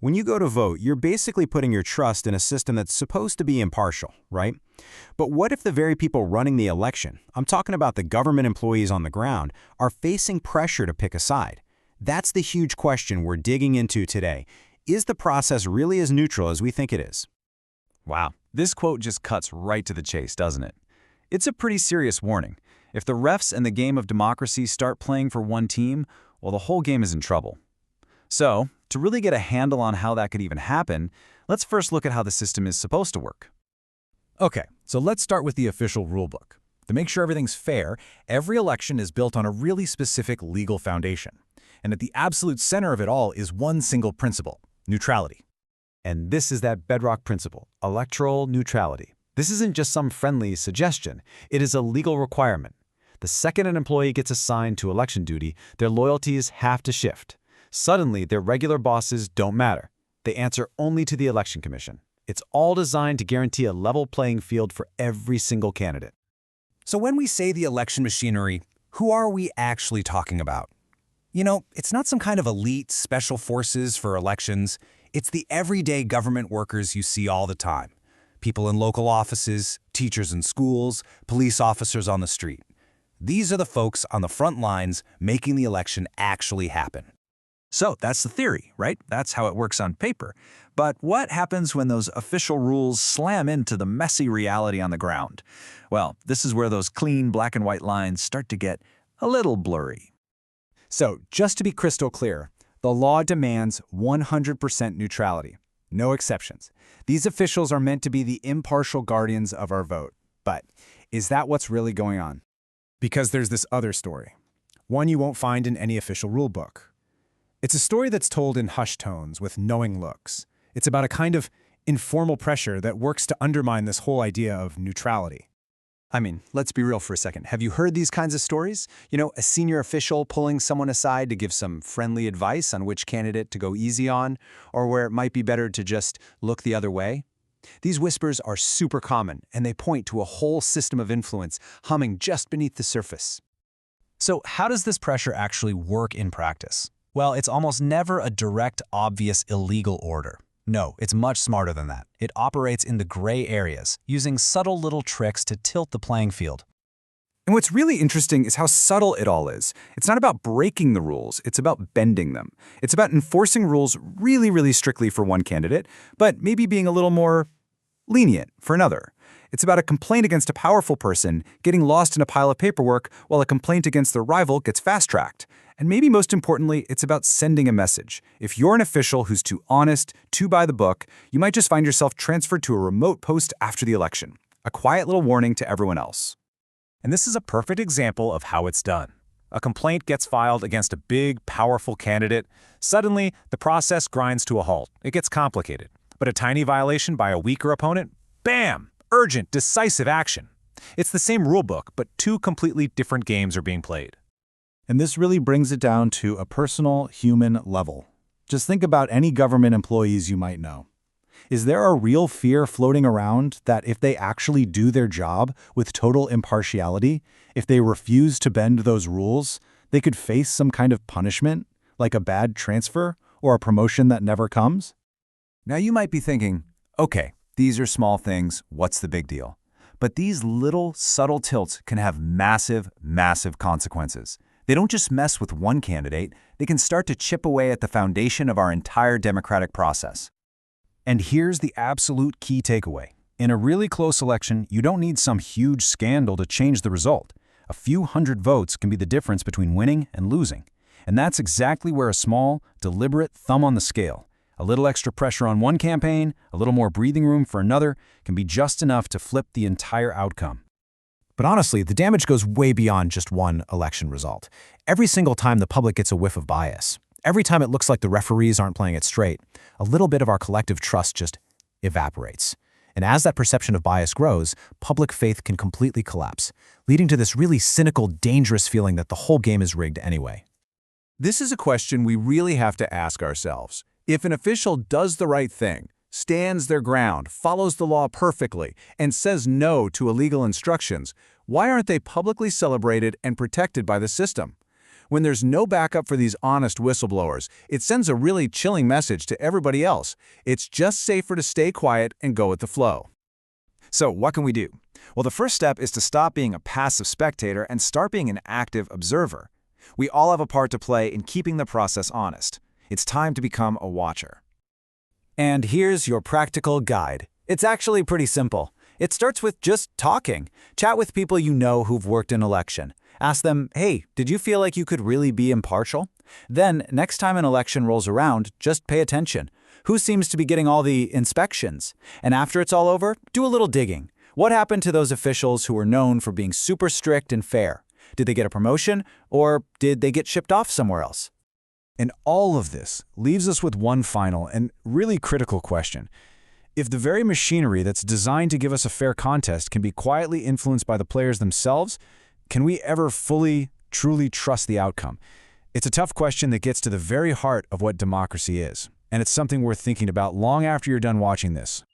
When you go to vote, you're basically putting your trust in a system that's supposed to be impartial, right? But what if the very people running the election, I'm talking about the government employees on the ground, are facing pressure to pick a side? That's the huge question we're digging into today. Is the process really as neutral as we think it is? Wow, this quote just cuts right to the chase, doesn't it? It's a pretty serious warning. If the refs and the game of democracy start playing for one team, well, the whole game is in trouble. So, to really get a handle on how that could even happen, let's first look at how the system is supposed to work. Okay, so let's start with the official rulebook. To make sure everything's fair, every election is built on a really specific legal foundation. And at the absolute center of it all is one single principle: neutrality. And this is that bedrock principle, electoral neutrality. This isn't just some friendly suggestion. It is a legal requirement. The second an employee gets assigned to election duty, their loyalties have to shift. Suddenly, their regular bosses don't matter. They answer only to the Election Commission. It's all designed to guarantee a level playing field for every single candidate. So when we say the election machinery, who are we actually talking about? You know, it's not some kind of elite special forces for elections. It's the everyday government workers you see all the time. People in local offices, teachers in schools, police officers on the street. These are the folks on the front lines making the election actually happen. So that's the theory, right? That's how it works on paper. But what happens when those official rules slam into the messy reality on the ground? Well, this is where those clean black and white lines start to get a little blurry. So, just to be crystal clear, the law demands 100% neutrality. No exceptions. These officials are meant to be the impartial guardians of our vote. But is that what's really going on? Because there's this other story, one you won't find in any official rulebook. It's a story that's told in hushed tones with knowing looks. It's about a kind of informal pressure that works to undermine this whole idea of neutrality. I mean, let's be real for a second. Have you heard these kinds of stories? You know, a senior official pulling someone aside to give some friendly advice on which candidate to go easy on, or where it might be better to just look the other way? These whispers are super common, and they point to a whole system of influence humming just beneath the surface. So how does this pressure actually work in practice? Well, it's almost never a direct, obvious, illegal order. No, it's much smarter than that. It operates in the gray areas, using subtle little tricks to tilt the playing field. And what's really interesting is how subtle it all is. It's not about breaking the rules, it's about bending them. It's about enforcing rules really, really strictly for one candidate, but maybe being a little more lenient for another. It's about a complaint against a powerful person getting lost in a pile of paperwork while a complaint against their rival gets fast-tracked. And maybe most importantly, it's about sending a message. If you're an official who's too honest, too by the book, you might just find yourself transferred to a remote post after the election. A quiet little warning to everyone else. And this is a perfect example of how it's done. A complaint gets filed against a big, powerful candidate. Suddenly, the process grinds to a halt. It gets complicated. But a tiny violation by a weaker opponent? Bam! Urgent, decisive action. It's the same rulebook, but two completely different games are being played. And this really brings it down to a personal, human level. Just think about any government employees you might know. Is there a real fear floating around that if they actually do their job with total impartiality, if they refuse to bend those rules, they could face some kind of punishment, like a bad transfer or a promotion that never comes? Now you might be thinking, okay, these are small things, what's the big deal? But these little, subtle tilts can have massive, massive consequences. They don't just mess with one candidate, they can start to chip away at the foundation of our entire democratic process. And here's the absolute key takeaway. In a really close election, you don't need some huge scandal to change the result. A few hundred votes can be the difference between winning and losing. And that's exactly where a small, deliberate thumb on the scale, a little extra pressure on one campaign, a little more breathing room for another, can be just enough to flip the entire outcome. But honestly, the damage goes way beyond just one election result. Every single time the public gets a whiff of bias, every time it looks like the referees aren't playing it straight, a little bit of our collective trust just evaporates. And as that perception of bias grows, public faith can completely collapse, leading to this really cynical, dangerous feeling that the whole game is rigged anyway. This is a question we really have to ask ourselves. If an official does the right thing, stands their ground, follows the law perfectly, and says no to illegal instructions, why aren't they publicly celebrated and protected by the system? When there's no backup for these honest whistleblowers, it sends a really chilling message to everybody else. It's just safer to stay quiet and go with the flow. So what can we do? Well, the first step is to stop being a passive spectator and start being an active observer. We all have a part to play in keeping the process honest. It's time to become a watcher. And here's your practical guide. It's actually pretty simple. It starts with just talking. Chat with people you know who've worked in election. Ask them, hey, did you feel like you could really be impartial? Then, next time an election rolls around, just pay attention. Who seems to be getting all the inspections? And after it's all over, do a little digging. What happened to those officials who were known for being super strict and fair? Did they get a promotion, or did they get shipped off somewhere else? And all of this leaves us with one final and really critical question. If the very machinery that's designed to give us a fair contest can be quietly influenced by the players themselves, can we ever fully, truly trust the outcome? It's a tough question that gets to the very heart of what democracy is, and it's something worth thinking about long after you're done watching this.